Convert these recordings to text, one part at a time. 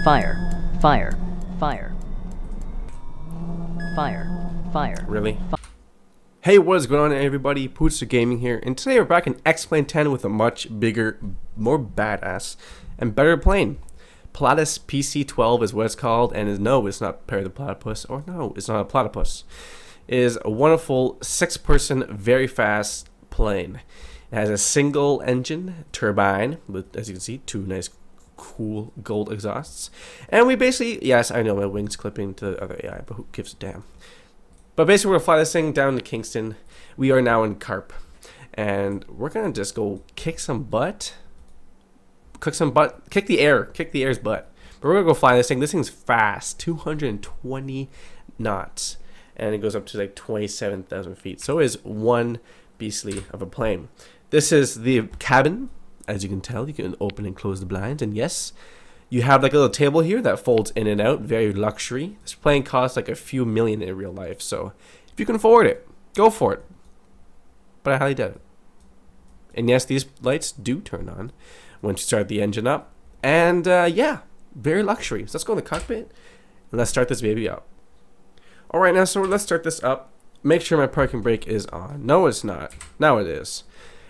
Fire. Fire. Fire. Fire. Fire. Really? Hey, what is going on, everybody? PoodsterGaming here, and today we're back in X-Plane 10 with a much bigger, more badass, and better plane. Pilatus PC-12 is what it's called, and is no, it's not Perry the Platypus, or no, it's not a platypus. It is a wonderful 6-person, very fast plane. It has a single engine turbine with, as you can see, 2 nice cool gold exhausts. And we basically, yes, I know my wings clipping to the other AI, but who gives a damn. But basically, we're going to fly this thing down to Kingston. We are now in Carp. And we're going to just go kick some butt. Kick the air's butt. But we're going to go fly this thing. This thing's fast, 220 knots. And it goes up to like 27,000 feet. So it is one beastly of a plane. This is the cabin. As you can tell, you can open and close the blinds. And yes, you have like a little table here that folds in and out. Very luxury. This plane costs like a few million in real life. So if you can afford it, go for it. But I highly doubt it. And yes, these lights do turn on once you start the engine up. And yeah, very luxury. So let's go in the cockpit and let's start this baby up. Alright, now so let's start this up. Make sure my parking brake is on. No, it's not. Now it is.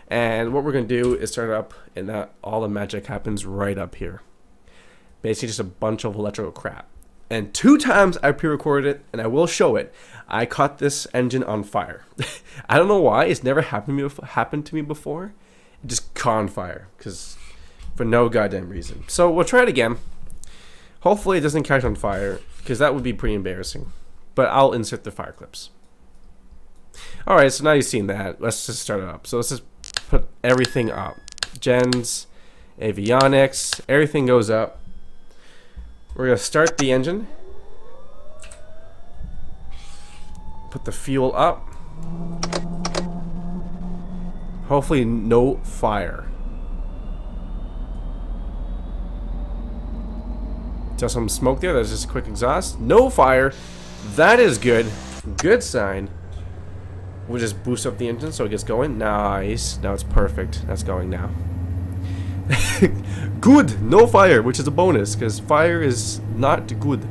And what we're going to do is start it up, and that all the magic happens right up here. Basically just a bunch of electrical crap. And 2 times I pre-recorded it, and I will show it. I caught this engine on fire. I don't know why. It's never happened to me before. It just caught on fire, because for no goddamn reason. So we'll try it again. Hopefully it doesn't catch on fire, because that would be pretty embarrassing. But I'll insert the fire clips. Alright, so now you've seen that. Let's just start it up. So let's just put everything up. Gens, avionics, everything goes up. We're going to start the engine. Put the fuel up. Hopefully no fire. Just some smoke there. That's just a quick exhaust. No fire. That is good. Good sign. We'll just boost up the engine so it gets going. Nice. Now it's perfect. That's going now. Good. No fire, which is a bonus because fire is not good.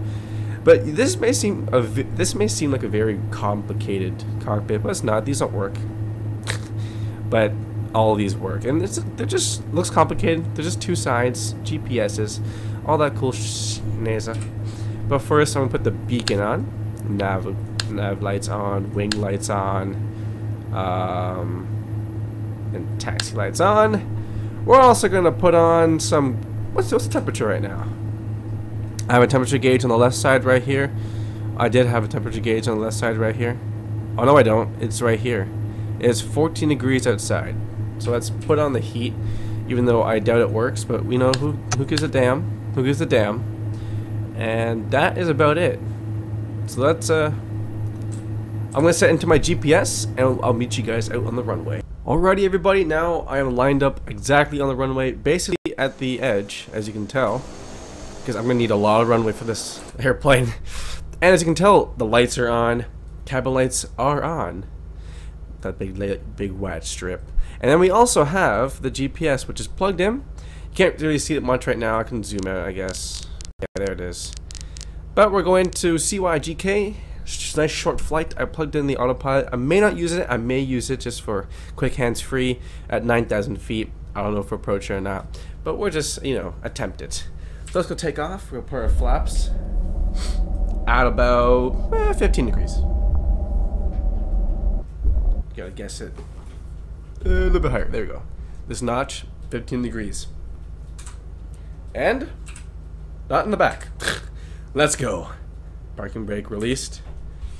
But this may seem like a very complicated cockpit, but it's not. These don't work. But all of these work, and they're just looks complicated. They're just 2 sides, GPSs, all that cool NASA. But first, I'm gonna put the beacon on. Nav lights on, wing lights on, and taxi lights on. We're also gonna put on some. What's the temperature right now? I have a temperature gauge on the left side right here. I did have a temperature gauge on the left side right here. Oh no, I don't. It's right here. It's 14 degrees outside. So let's put on the heat, even though I doubt it works. But we know who gives a damn. Who gives a damn? And that is about it. So let's I'm going to set into my GPS, and I'll meet you guys out on the runway. Alrighty, everybody, now I am lined up exactly on the runway, basically at the edge, as you can tell, because I'm going to need a lot of runway for this airplane. And as you can tell, the lights are on, cabin lights are on, that big white strip. And then we also have the GPS, which is plugged in. You can't really see it much right now. I can zoom out, I guess. Yeah, there it is. But we're going to CYGK. Nice short flight. I plugged in the autopilot. I may not use it. I may use it just for quick hands-free at 9,000 feet. I don't know if we're approaching or not. But we're just, you know, attempt it. So let's go take off. We'll put our flaps at about 15 degrees. Gotta guess it. A little bit higher. There we go. This notch, 15 degrees. And not in the back. Let's go. Parking brake released.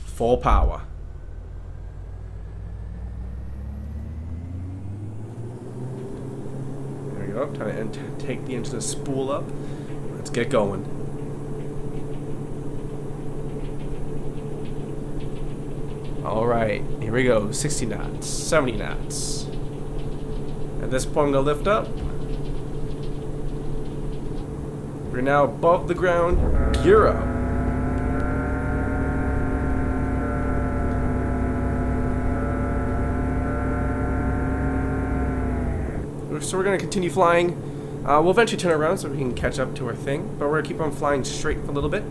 Full power. There we go. Time to take the engine to spool up. Let's get going. Alright, here we go. 60 knots, 70 knots. At this point, I'm going to lift up. We're now above the ground. Gear up. So we're going to continue flying. We'll eventually turn around so we can catch up to our thing, but we're gonna keep on flying straight for a little bit.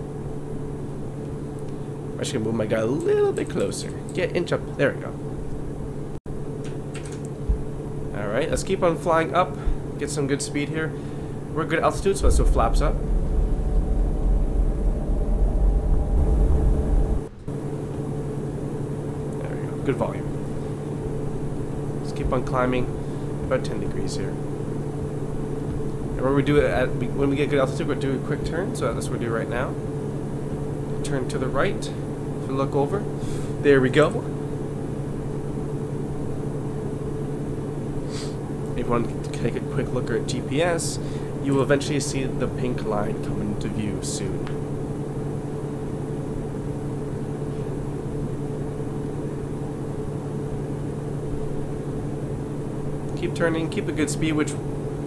I'm just gonna move my guy a little bit closer. Get inch up. There we go. Alright, let's keep on flying up. Get some good speed here. We're good altitude, so let's do flaps up. There we go. Good volume. Let's keep on climbing. About 10 degrees here. And when we do it when we get good altitude, we'll do a quick turn. So that's what we do right now. Turn to the right. If you look over, there we go. If you want to take a quick look at GPS, you will eventually see the pink line come into view soon. Keep turning, keep a good speed, which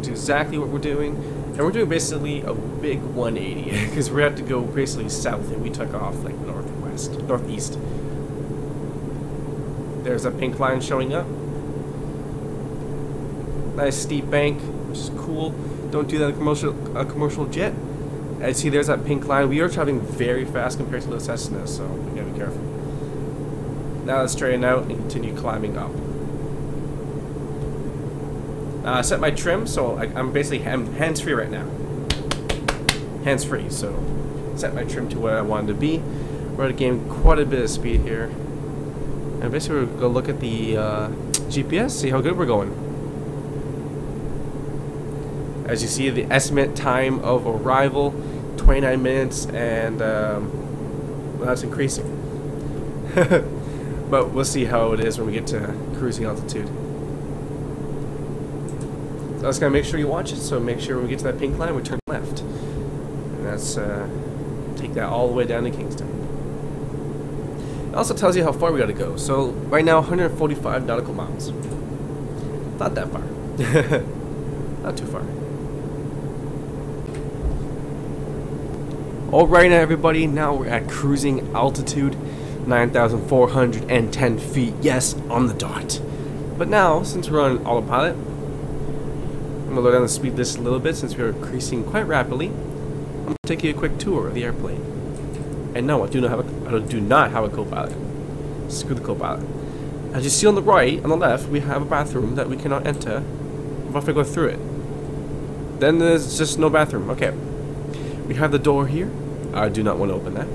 is exactly what we're doing. And we're doing basically a big 180 because we have to go basically south and we took off like northeast. There's a pink line showing up. Nice steep bank, which is cool. Don't do that in a commercial jet. As you see, there's that pink line. We are traveling very fast compared to the Cessna, so we gotta be careful. Now let's straighten out and continue climbing up. I set my trim, so I'm basically hands-free right now. Hands-free, so set my trim to what I wanted to be. We're going to gain quite a bit of speed here. And basically we're going to look at the GPS, see how good we're going. As you see, the estimate time of arrival, 29 minutes, and well, that's increasing. But we'll see how it is when we get to cruising altitude. So I was going to make sure you watch it, so make sure when we get to that pink line, we turn left. And that's, take that all the way down to Kingston. It also tells you how far we got to go. So right now, 145 nautical miles. Not that far. Not too far. Alright everybody, now we're at cruising altitude, 9,410 feet, yes, on the dot. But now, since we're on autopilot, I'm going to lower down the speed just a little bit since we're increasing quite rapidly. I'm going to take you a quick tour of the airplane. And no, I do not have a co-pilot. Screw the co-pilot. As you see on the right, on the left, we have a bathroom that we cannot enter if I go through it. Then there's just no bathroom. Okay. We have the door here. I do not want to open that.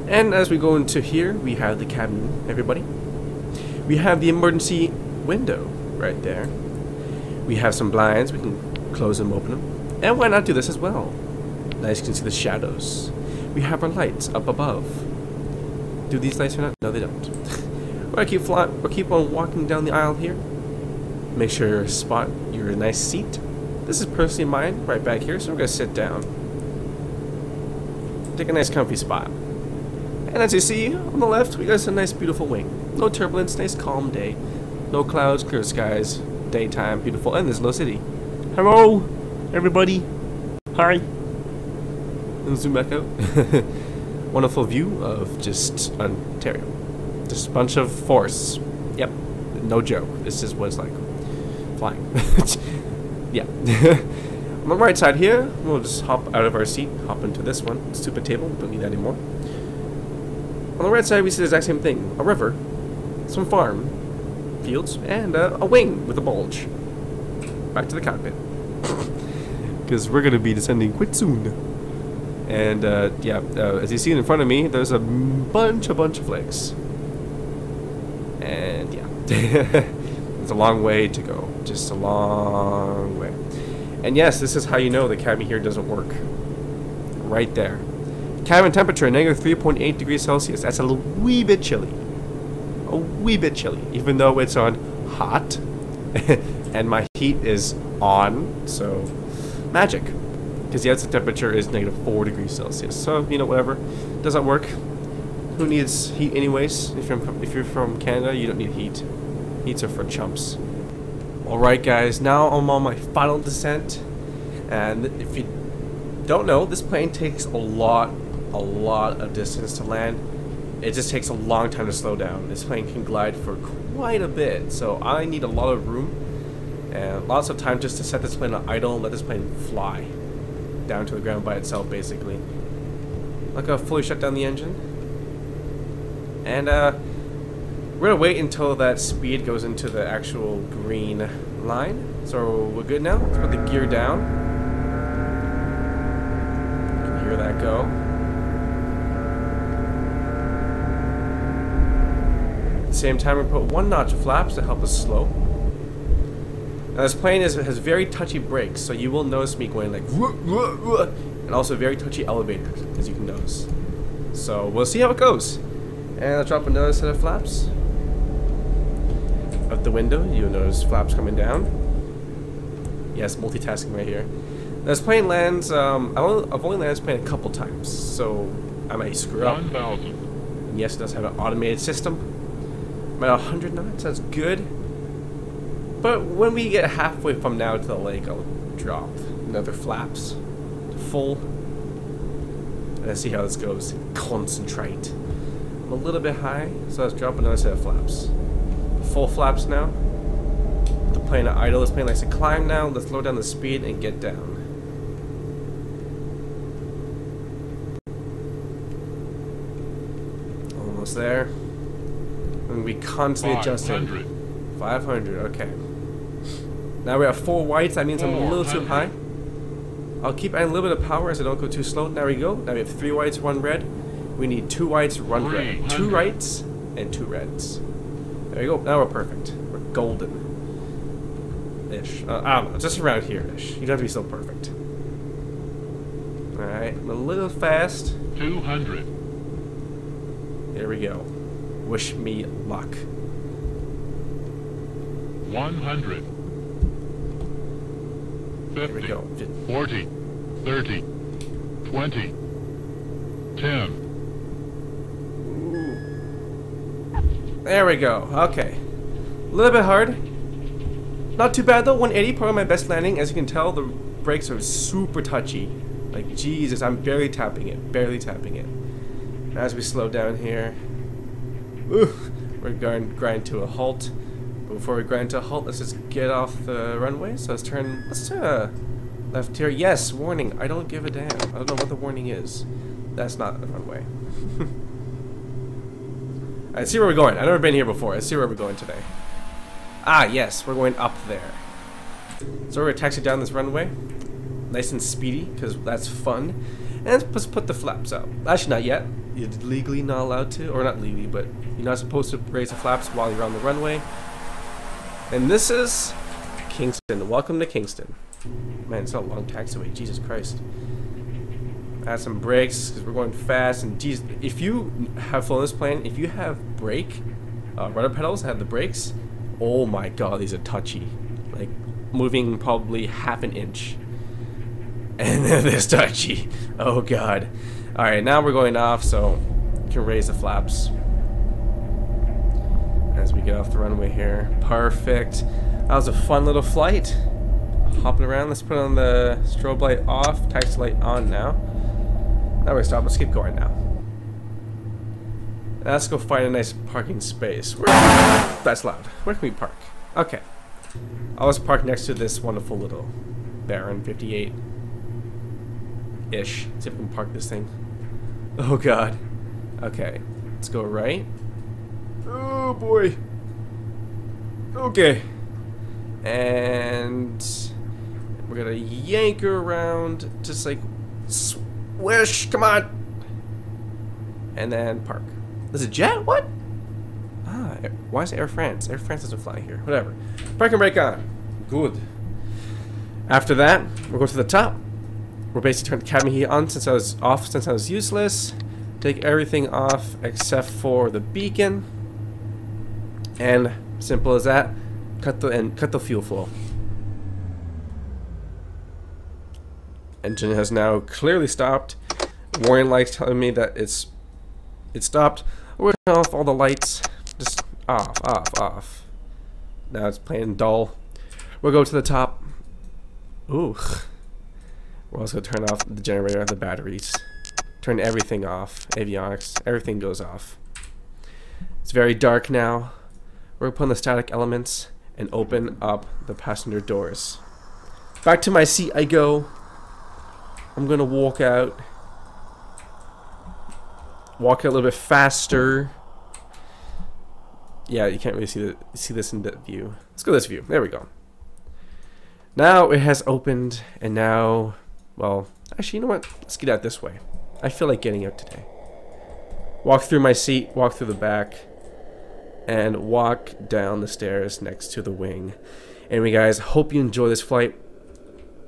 And as we go into here, we have the cabin, everybody. We have the emergency window right there. We have some blinds. We can close them, open them. And why not do this as well? As you can see the shadows. We have our lights up above. Do these lights or not? No, they don't. We'll keep on walking down the aisle here. Make sure you spot your nice seat. This is personally mine, right back here, so we're going to sit down. Take a nice comfy spot. And as you see, on the left, we got a nice beautiful wing. No turbulence, nice calm day. No clouds, clear skies, daytime, beautiful, and there's no city. Hello, everybody. Hi. And zoom back out. Wonderful view of just Ontario. Just a bunch of forests. Yep, no joke. This is what it's like. Flying. Yeah. On the right side here, we'll just hop out of our seat, hop into this one. Stupid table, don't need that anymore. On the right side, we see the exact same thing. A river, some farm, fields, and a wing with a bulge. Back to the cockpit. Because we're going to be descending quite soon. And, yeah, as you see in front of me, there's a bunch of flags. And, yeah. It's a long way to go. Just a long way. And yes, this is how you know the cabin here doesn't work. Right there. Cabin temperature, negative 3.8 degrees Celsius. That's a wee bit chilly. A wee bit chilly. Even though it's on hot. And my heat is on. So, magic. Because the outside temperature is negative 4 degrees Celsius. So, you know, whatever. Doesn't work. Who needs heat anyways? If you're from Canada, you don't need heat. Heats are for chumps. Alright guys, now I'm on my final descent. And if you don't know, this plane takes a lot of distance to land. It just takes a long time to slow down. This plane can glide for quite a bit. So I need a lot of room. And lots of time just to set this plane on idle and let this plane fly down to the ground by itself, basically. Look how fully shut down the engine. And we're gonna wait until that speed goes into the actual green line. So we're good now. Let's put the gear down. You can hear that go. At the same time, we put 1 notch of flaps to help us slow. Now this plane has very touchy brakes, so you will notice me going like and also very touchy elevators, as you can notice. So we'll see how it goes. And I'll drop another set of flaps. Out the window, you'll notice flaps coming down. Yes, multitasking right here. Now this plane lands, I've only landed this plane a couple times, so I might screw up. 1,000. Yes, it does have an automated system. I'm at 100 knots, that's good. But when we get halfway from now to the lake, I'll drop another flaps to full. Let's see how this goes. Concentrate. I'm a little bit high, so let's drop another set of flaps. Full flaps now. The plane at idle. This plane likes to climb now. Let's slow down the speed and get down. Almost there. And we constantly adjusting. 500, okay. Now we have 4 whites, that means I'm a little too high. I'll keep adding a little bit of power as I don't go too slow. There we go. Now we have 3 whites, 1 red. We need 2 whites, 1 red. 2 whites and 2 reds. There you go. Now we're perfect. We're golden-ish. I don't know, just around here-ish. You don't have to be so perfect. Alright, I'm a little fast. 200. Here we go. Wish me luck. 100. 50. Here we go. 40. 30. 20. 10. There we go. Okay. A little bit hard. Not too bad though. 180, probably my best landing. As you can tell, the brakes are super touchy. Like, Jesus, I'm barely tapping it. Barely tapping it. As we slow down here, we're going to grind to a halt. But before we grind to a halt, let's just get off the runway. So let's turn left here. Yes, warning. I don't give a damn. I don't know what the warning is. That's not the runway. Alright, see where we're going. I've never been here before. Let's see where we're going today. Ah, yes, we're going up there. So we're going to taxi down this runway. Nice and speedy, because that's fun. And let's put the flaps out. Actually, not yet. You're legally not allowed to. Or not legally, but you're not supposed to raise the flaps while you're on the runway. And this is Kingston. Welcome to Kingston. Man, it's a long taxiway. Jesus Christ. Add some brakes because we're going fast. And geez, if you have flown this plane, if you have brake rudder pedals, have the brakes. Oh my God, these are touchy. Like moving probably half an inch. And then this touchy. Oh God. All right, now we're going off, so you can raise the flaps as we get off the runway here. Perfect. That was a fun little flight. Hopping around. Let's put on the strobe light off, taxi light on now. Now we're stopped. Let's keep going now. Let's go find a nice parking space. That's loud. Where can we park? Okay. I'll just park next to this wonderful little Baron 58-ish. See if we can park this thing. Oh God. Okay. Let's go right. Oh boy. Okay. And we're gonna yank her around, just like swish. Come on. And then park. There's a jet? What? Ah, why is it Air France? Air France doesn't fly here. Whatever. Parking brake on. Good. After that, we'll go to the top. We'll basically turn the cabin heat on since I was off, since I was useless. Take everything off except for the beacon. And simple as that. Cut the fuel flow. Engine has now clearly stopped. Warning lights telling me that it stopped. We're turning off all the lights. Just off. Now it's plain dull. We'll go to the top. Ooh. We're also gonna turn off the generator and the batteries. Turn everything off. Avionics. Everything goes off. It's very dark now. We're gonna put in the static elements. and open up the passenger doors. Back to my seat I go. I'm gonna walk out. Walk a little bit faster. Yeah, you can't really see this in that view. Let's go this view. There we go. Now it has opened, and now, well, actually, you know what? Let's get out this way. I feel like getting out today. Walk through my seat, walk through the back, and walk down the stairs next to the wing. Anyway, guys, hope you enjoy this flight.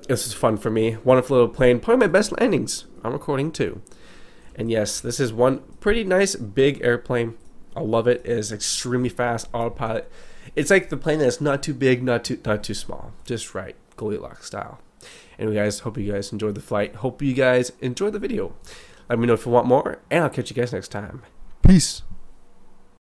This was fun for me. Wonderful little plane. Probably my best landings. I'm recording too. And yes, this is one pretty nice big airplane. I love it. It is extremely fast, autopilot. It's like the plane that's not too big, not too small. Just right. Goldilocks style. Anyway, guys, hope you guys enjoyed the flight. Hope you guys enjoyed the video. Let me know if you want more, and I'll catch you guys next time. Peace.